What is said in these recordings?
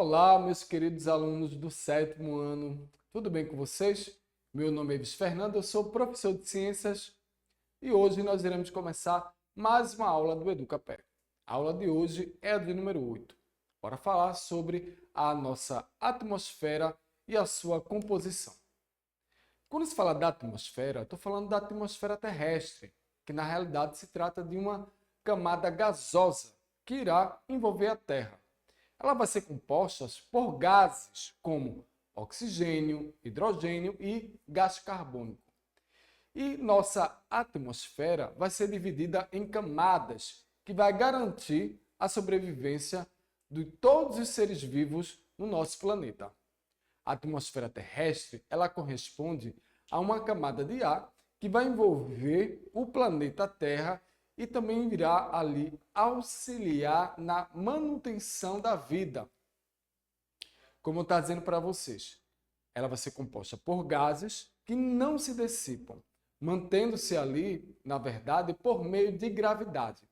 Olá, meus queridos alunos do 7º ano, tudo bem com vocês? Meu nome é Ives Fernando, eu sou professor de Ciências e hoje nós iremos começar mais uma aula do Educapé. A aula de hoje é a de número 8, para falar sobre a nossa atmosfera e a sua composição. Quando se fala da atmosfera, estou falando da atmosfera terrestre, que na realidade se trata de uma camada gasosa que irá envolver a Terra. Ela vai ser composta por gases como oxigênio, hidrogênio e gás carbônico. E nossa atmosfera vai ser dividida em camadas, que vai garantir a sobrevivência de todos os seres vivos no nosso planeta. A atmosfera terrestre, ela corresponde a uma camada de ar que vai envolver o planeta Terra e também irá ali auxiliar na manutenção da vida. Como está dizendo para vocês, ela vai ser composta por gases que não se dissipam, mantendo-se ali, na verdade, por meio de gravidade.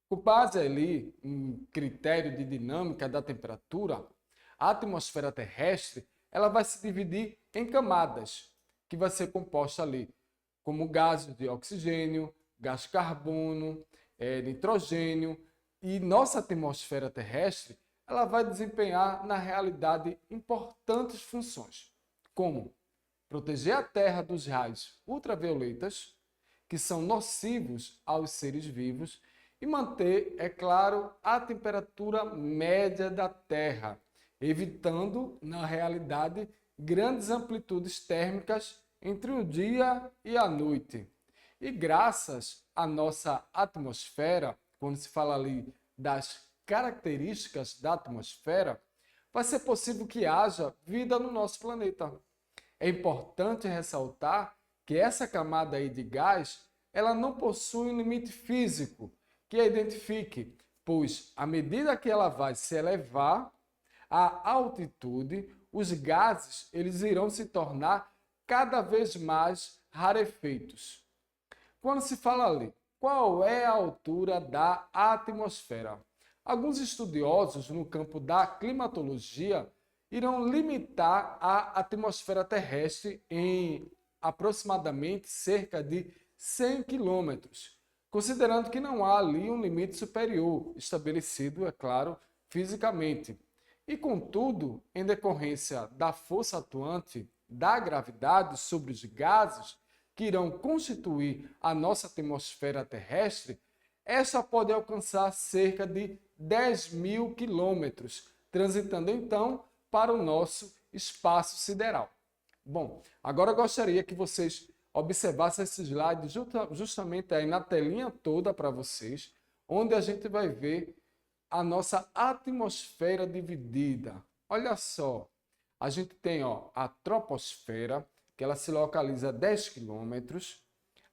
Com base ali em critério de dinâmica da temperatura, a atmosfera terrestre ela vai se dividir em camadas, que vai ser composta ali como gases de oxigênio, gás carbono, nitrogênio, e nossa atmosfera terrestre ela vai desempenhar, na realidade, importantes funções, como proteger a Terra dos raios ultravioletas, que são nocivos aos seres vivos, e manter, é claro, a temperatura média da Terra, evitando, na realidade, grandes amplitudes térmicas entre o dia e a noite. E graças à nossa atmosfera, quando se fala ali das características da atmosfera, vai ser possível que haja vida no nosso planeta. É importante ressaltar que essa camada aí de gás, ela não possui um limite físico que a identifique, pois à medida que ela vai se elevar à altitude, os gases eles irão se tornar cada vez mais rarefeitos. Quando se fala ali, qual é a altura da atmosfera? Alguns estudiosos no campo da climatologia irão limitar a atmosfera terrestre em aproximadamente cerca de 100 quilômetros, considerando que não há ali um limite superior, estabelecido, é claro, fisicamente. E, contudo, em decorrência da força atuante da gravidade sobre os gases, que irão constituir a nossa atmosfera terrestre, essa pode alcançar cerca de 10.000 quilômetros, transitando então para o nosso espaço sideral. Bom, agora eu gostaria que vocês observassem esse slide justamente aí na telinha toda para vocês, onde a gente vai ver a nossa atmosfera dividida. Olha só, a gente tem a troposfera, que ela se localiza a 10 quilômetros,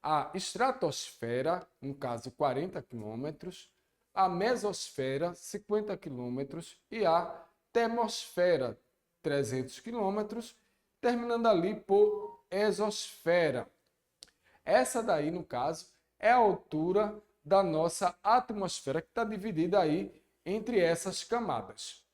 a estratosfera, no caso 40 quilômetros, a mesosfera, 50 quilômetros, e a termosfera, 300 quilômetros, terminando ali por exosfera. Essa daí, no caso, é a altura da nossa atmosfera, que está dividida aí entre essas camadas.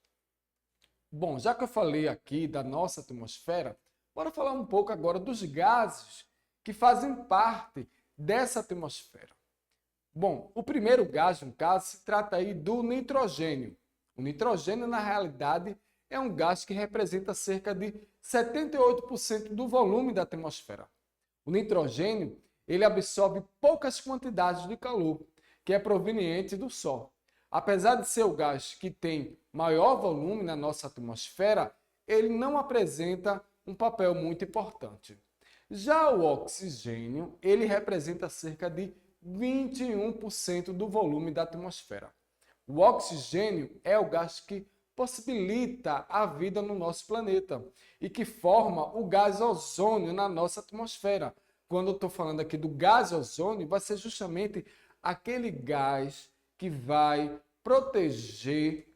Bom, já que eu falei aqui da nossa atmosfera, bora falar um pouco agora dos gases que fazem parte dessa atmosfera. Bom, o primeiro gás, no caso, se trata aí do nitrogênio. O nitrogênio, na realidade, é um gás que representa cerca de 78% do volume da atmosfera. O nitrogênio, ele absorve poucas quantidades de calor, que é proveniente do Sol. Apesar de ser o gás que tem maior volume na nossa atmosfera, ele não apresenta um papel muito importante. Já o oxigênio, ele representa cerca de 21% do volume da atmosfera. O oxigênio é o gás que possibilita a vida no nosso planeta e que forma o gás ozônio na nossa atmosfera. Quando eu estou falando aqui do gás ozônio, vai ser justamente aquele gás que vai proteger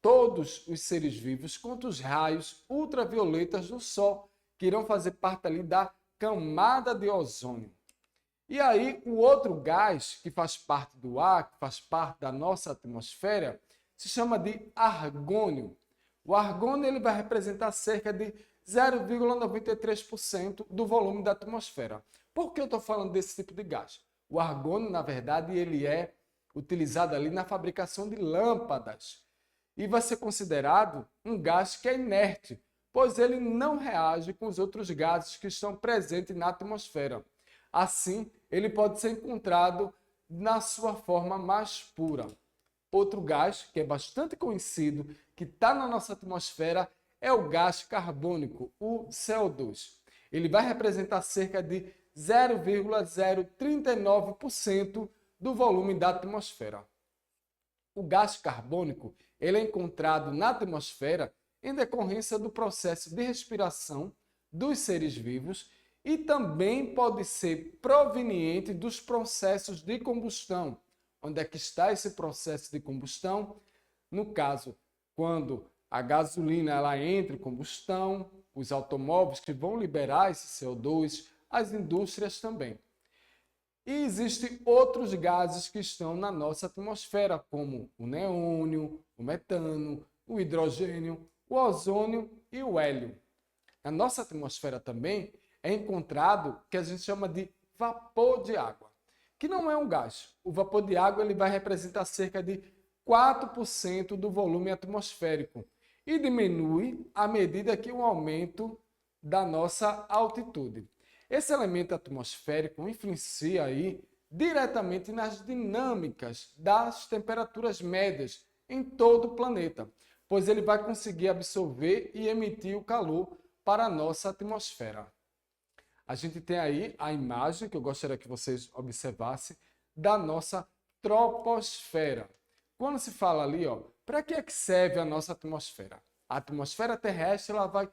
todos os seres vivos contra os raios ultravioletas do Sol, que irão fazer parte ali da camada de ozônio. E aí, o outro gás que faz parte do ar, que faz parte da nossa atmosfera, se chama de argônio. O argônio ele vai representar cerca de 0,93% do volume da atmosfera. Por que eu estou falando desse tipo de gás? O argônio, na verdade, ele é utilizado ali na fabricação de lâmpadas e vai ser considerado um gás que é inerte, pois ele não reage com os outros gases que estão presentes na atmosfera. Assim, ele pode ser encontrado na sua forma mais pura. Outro gás que é bastante conhecido, que está na nossa atmosfera, é o gás carbônico, o CO2. Ele vai representar cerca de 0,039% do volume da atmosfera. O gás carbônico ele é encontrado na atmosfera em decorrência do processo de respiração dos seres vivos e também pode ser proveniente dos processos de combustão. Onde é que está esse processo de combustão? No caso, quando a gasolina ela entra em combustão, os automóveis que vão liberar esse CO2, as indústrias também. E existem outros gases que estão na nossa atmosfera, como o neônio, o metano, o hidrogênio, o ozônio e o hélio. Na nossa atmosfera também é encontrado o que a gente chama de vapor de água, que não é um gás. O vapor de água ele vai representar cerca de 4% do volume atmosférico e diminui à medida que o aumento da nossa altitude. Esse elemento atmosférico influencia aí diretamente nas dinâmicas das temperaturas médias em todo o planeta, pois ele vai conseguir absorver e emitir o calor para a nossa atmosfera. A gente tem aí a imagem que eu gostaria que vocês observassem da nossa troposfera. Quando se fala ali, para que é que serve a nossa atmosfera? A atmosfera terrestre ela vai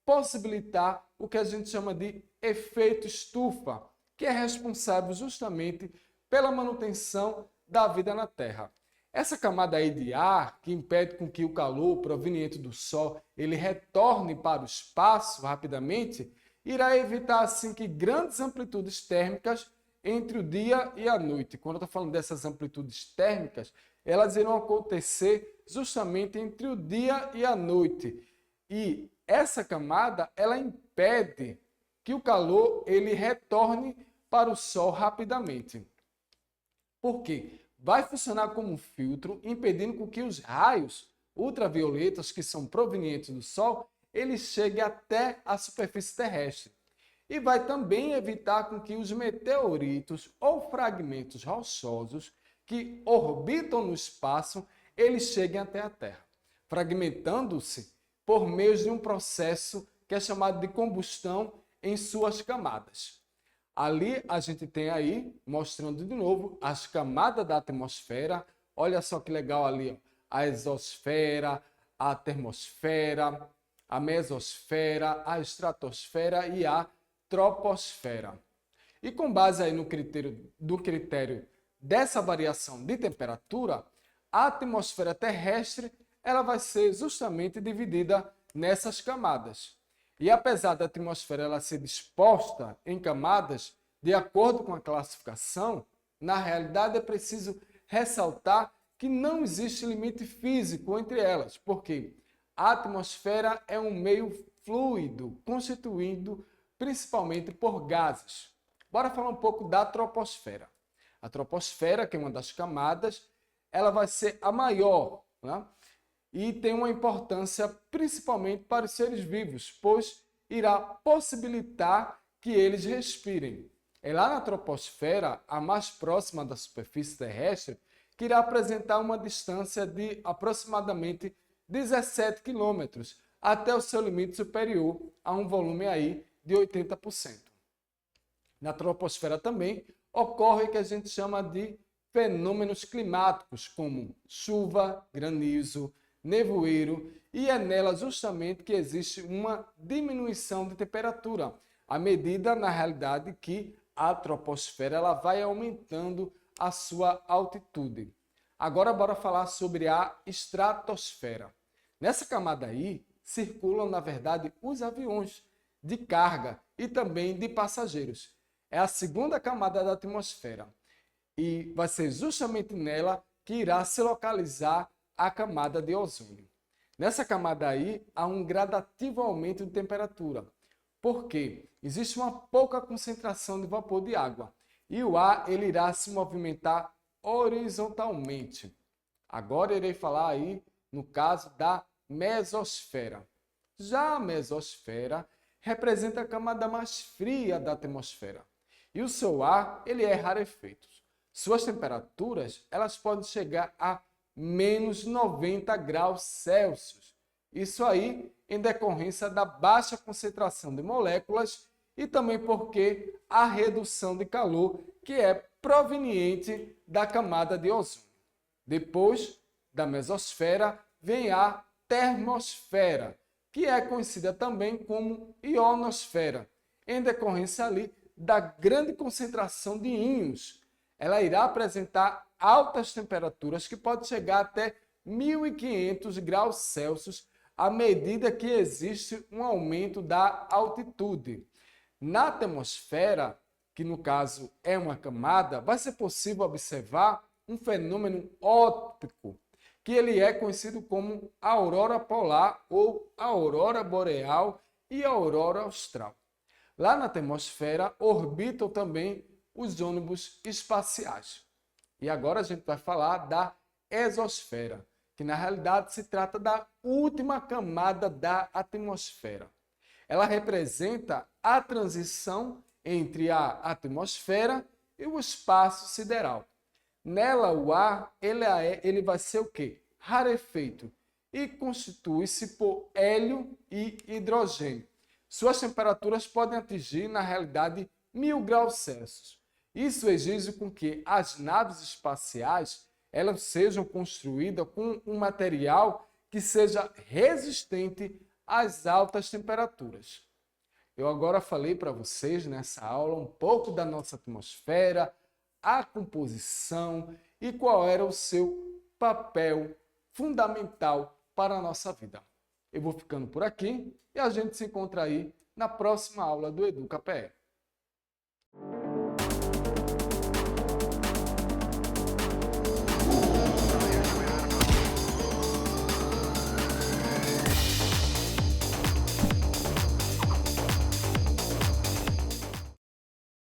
possibilitar o que a gente chama de efeito estufa, que é responsável justamente pela manutenção da vida na Terra. Essa camada aí de ar, que impede com que o calor proveniente do Sol ele retorne para o espaço rapidamente, irá evitar assim que grandes amplitudes térmicas entre o dia e a noite. Quando eu estou falando dessas amplitudes térmicas, elas irão acontecer justamente entre o dia e a noite. E essa camada, ela impede que o calor ele retorne para o Sol rapidamente. Por quê? Vai funcionar como um filtro, impedindo com que os raios ultravioletas que são provenientes do Sol, eles cheguem até a superfície terrestre. E vai também evitar com que os meteoritos ou fragmentos rochosos que orbitam no espaço, eles cheguem até a Terra, fragmentando-se por meio de um processo que é chamado de combustão em suas camadas. Ali a gente tem aí, mostrando de novo, as camadas da atmosfera. Olha só que legal ali, a exosfera, a termosfera, a mesosfera, a estratosfera e a troposfera. E com base aí no critério dessa variação de temperatura, a atmosfera terrestre ela vai ser justamente dividida nessas camadas. E apesar da atmosfera ela ser disposta em camadas de acordo com a classificação, na realidade é preciso ressaltar que não existe limite físico entre elas, porque a atmosfera é um meio fluido, constituído principalmente por gases. Bora falar um pouco da troposfera. A troposfera, que é uma das camadas, ela vai ser a maior, né? E tem uma importância principalmente para os seres vivos, pois irá possibilitar que eles respirem. É lá na troposfera, a mais próxima da superfície terrestre, que irá apresentar uma distância de aproximadamente 17 quilômetros até o seu limite superior a um volume aí de 80%. Na troposfera também ocorre o que a gente chama de fenômenos climáticos, como chuva, granizo, nevoeiro, e é nela justamente que existe uma diminuição de temperatura, à medida, na realidade, que a troposfera ela vai aumentando a sua altitude. Agora, bora falar sobre a estratosfera. Nessa camada aí, circulam, na verdade, os aviões de carga e também de passageiros. É a segunda camada da atmosfera. E vai ser justamente nela que irá se localizar a camada de ozônio. Nessa camada aí, há um gradativo aumento de temperatura, porque existe uma pouca concentração de vapor de água e o ar ele irá se movimentar horizontalmente. Agora irei falar aí no caso da mesosfera. Já a mesosfera representa a camada mais fria da atmosfera e o seu ar ele é rarefeito. Suas temperaturas elas podem chegar a menos 90 graus Celsius. Isso aí em decorrência da baixa concentração de moléculas e também porque a redução de calor que é proveniente da camada de ozônio. Depois da mesosfera vem a termosfera, que é conhecida também como ionosfera, em decorrência ali da grande concentração de íons. Ela irá apresentar altas temperaturas que podem chegar até 1.500 graus Celsius à medida que existe um aumento da altitude. Na atmosfera, que no caso é uma camada, vai ser possível observar um fenômeno óptico, que ele é conhecido como aurora polar ou aurora boreal e aurora austral. Lá na atmosfera orbitam também os ônibus espaciais. E agora a gente vai falar da exosfera, que na realidade se trata da última camada da atmosfera. Ela representa a transição entre a atmosfera e o espaço sideral. Nela, o ar ele vai ser o quê? Rarefeito e constitui-se por hélio e hidrogênio. Suas temperaturas podem atingir, na realidade, 1.000 graus Celsius. Isso exige com que as naves espaciais elas sejam construídas com um material que seja resistente às altas temperaturas. Eu agora falei para vocês nessa aula um pouco da nossa atmosfera, a composição e qual era o seu papel fundamental para a nossa vida. Eu vou ficando por aqui e a gente se encontra aí na próxima aula do EducaPE.